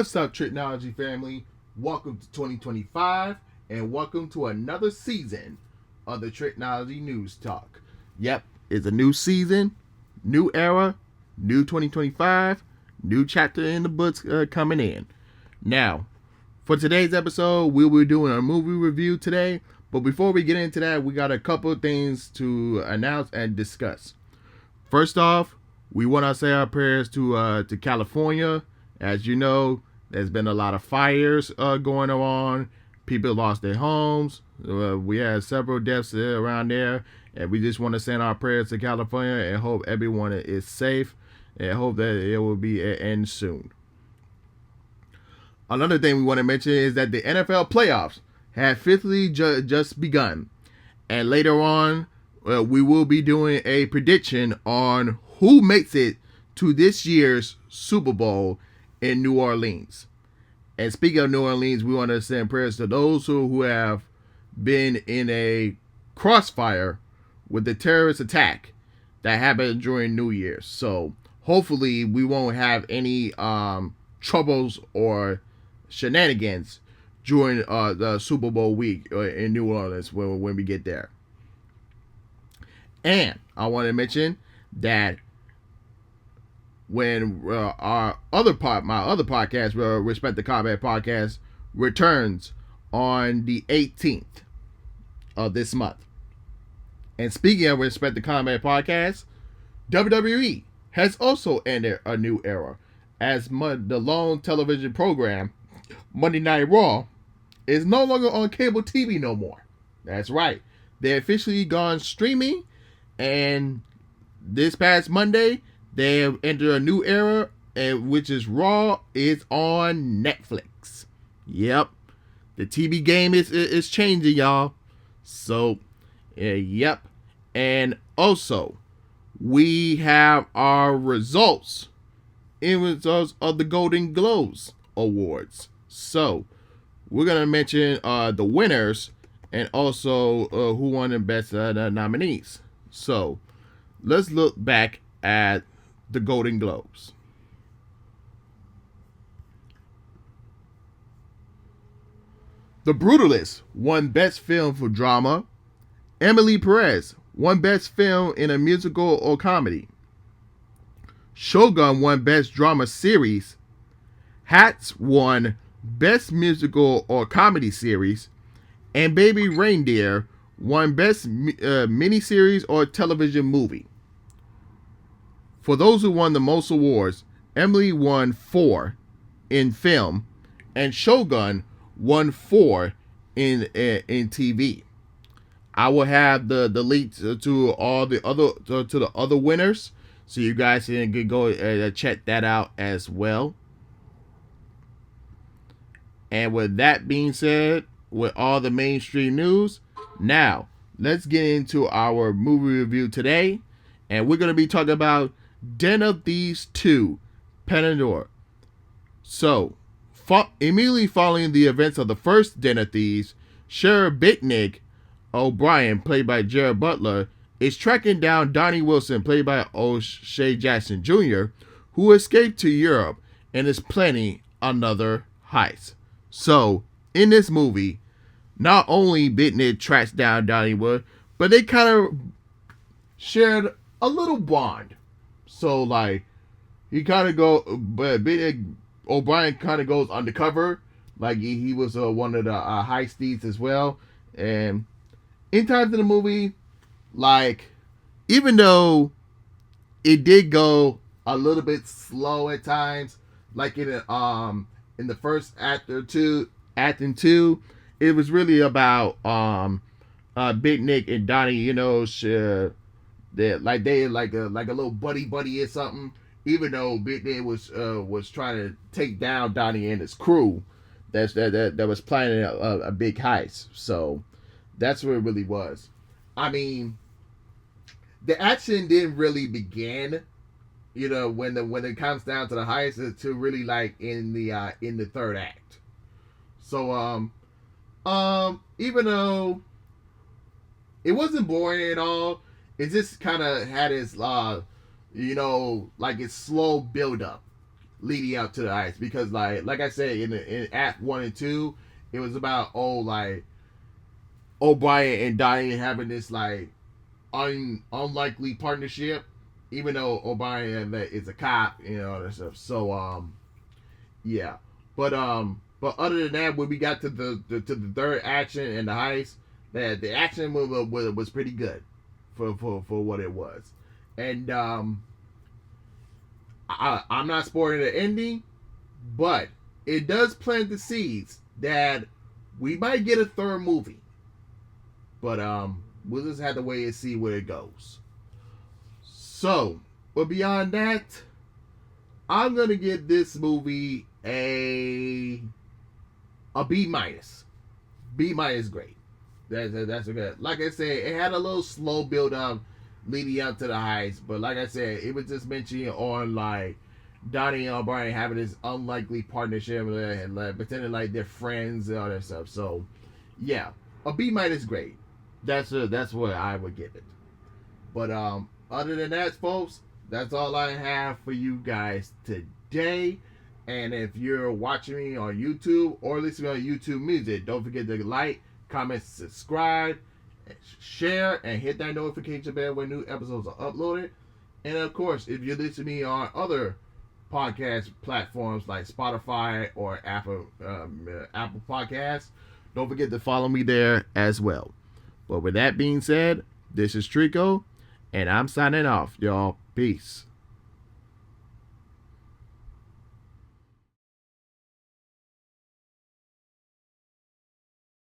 What's up, Tricology family? Welcome to 2025 and welcome to another season of the Tricology News Talk. Yep, it's a new season, new era, new 2025, new chapter in the books coming in. Now, for today's episode, we'll be doing a movie review today. But before we get into that, we got a couple of things to announce and discuss. First off, we want to say our prayers to California. As you know, there's been a lot of fires going on. People lost their homes. We had several deaths around there. And we just want to send our prayers to California and hope everyone is safe. And hope that it will be an end soon. Another thing we want to mention is that the NFL playoffs have officially just begun. And later on, we will be doing a prediction on who makes it to this year's Super Bowl in New Orleans. And speaking of New Orleans, we want to send prayers to those who have been in a crossfire with the terrorist attack that happened during New Year's. So hopefully we won't have any troubles or shenanigans during the Super Bowl week in New Orleans when we get there. And I want to mention that when my other podcast, Respect the Combat Podcast, returns on the 18th of this month. And speaking of Respect the Combat Podcast, WWE has also entered a new era as the lone television program Monday Night Raw is no longer on cable TV no more. That's right. They officially gone streaming, and this past Monday, they have entered a new era, which is Raw is on Netflix. Yep. The TV game is changing, y'all. So, yep. And also, we have our results of the Golden Globes Awards. So, we're going to mention the winners and also who won the best nominees. So, let's look back at the Golden Globes. The Brutalist won Best Film for Drama. Emily Perez won Best Film in a Musical or Comedy. Shogun won Best Drama Series. Hats won Best Musical or Comedy Series. And Baby Reindeer won Best Miniseries or Television Movie. For those who won the most awards, Emily won 4 in film, and Shogun won 4 in TV. I will have the link to all the other winners, so you guys can go check that out as well. And with that being said, with all the mainstream news, now let's get into our movie review today, and we're going to be talking about Den of Thieves 2, Pandora. So, immediately following the events of the first Den of Thieves, Sheriff Bitnick O'Brien, played by Jared Butler, is tracking down Donnie Wilson, played by O'Shea Jackson Jr., who escaped to Europe and is planning another heist. So, in this movie, not only Bitnick tracks down Donnie Wilson, but they kind of shared a little bond. So, like, he kind of O'Brien kind of goes undercover. Like, he was one of the heist thieves as well. And in times in the movie, like, even though it did go a little bit slow at times, like in the first act in 2, it was really about Big Nick and Donnie, you know, they like a little buddy or something. Even though Big Nick was trying to take down Donnie and his crew, that was planning a big heist. So that's what it really was. I mean, the action didn't really begin, you know, when it comes down to the heist, to really like in the third act. So even though it wasn't boring at all, it just kind of had its, you know, like its slow build up. leading up to the heist, because like I said in Act 1 and 2, it was about O'Brien and Donnie having this unlikely partnership, even though O'Brien is a cop, and stuff. So yeah, but other than that, when we got to the third action and the heist, that the action was pretty good for what it was, and I'm not spoiling the ending, but it does plant the seeds that we might get a third movie. But we'll just have to wait and see where it goes. So, but beyond that, I'm gonna give this movie a B minus. B minus grade. That's a good. Like I said, it had a little slow build up leading up to the heist, but like I said, it was just mentioning on Donnie and O'Brien having this unlikely partnership and pretending like they're friends and all that stuff. So yeah, a B minus grade. That's what I would give it. But other than that, folks, that's all I have for you guys today. And if you're watching me on YouTube or listening on YouTube Music, don't forget to like, comment, subscribe, share, and hit that notification bell when new episodes are uploaded. And of course, if you listen to me on other podcast platforms like Spotify or Apple Podcasts, don't forget to follow me there as well. But with that being said, this is Trico, and I'm signing off, y'all. Peace.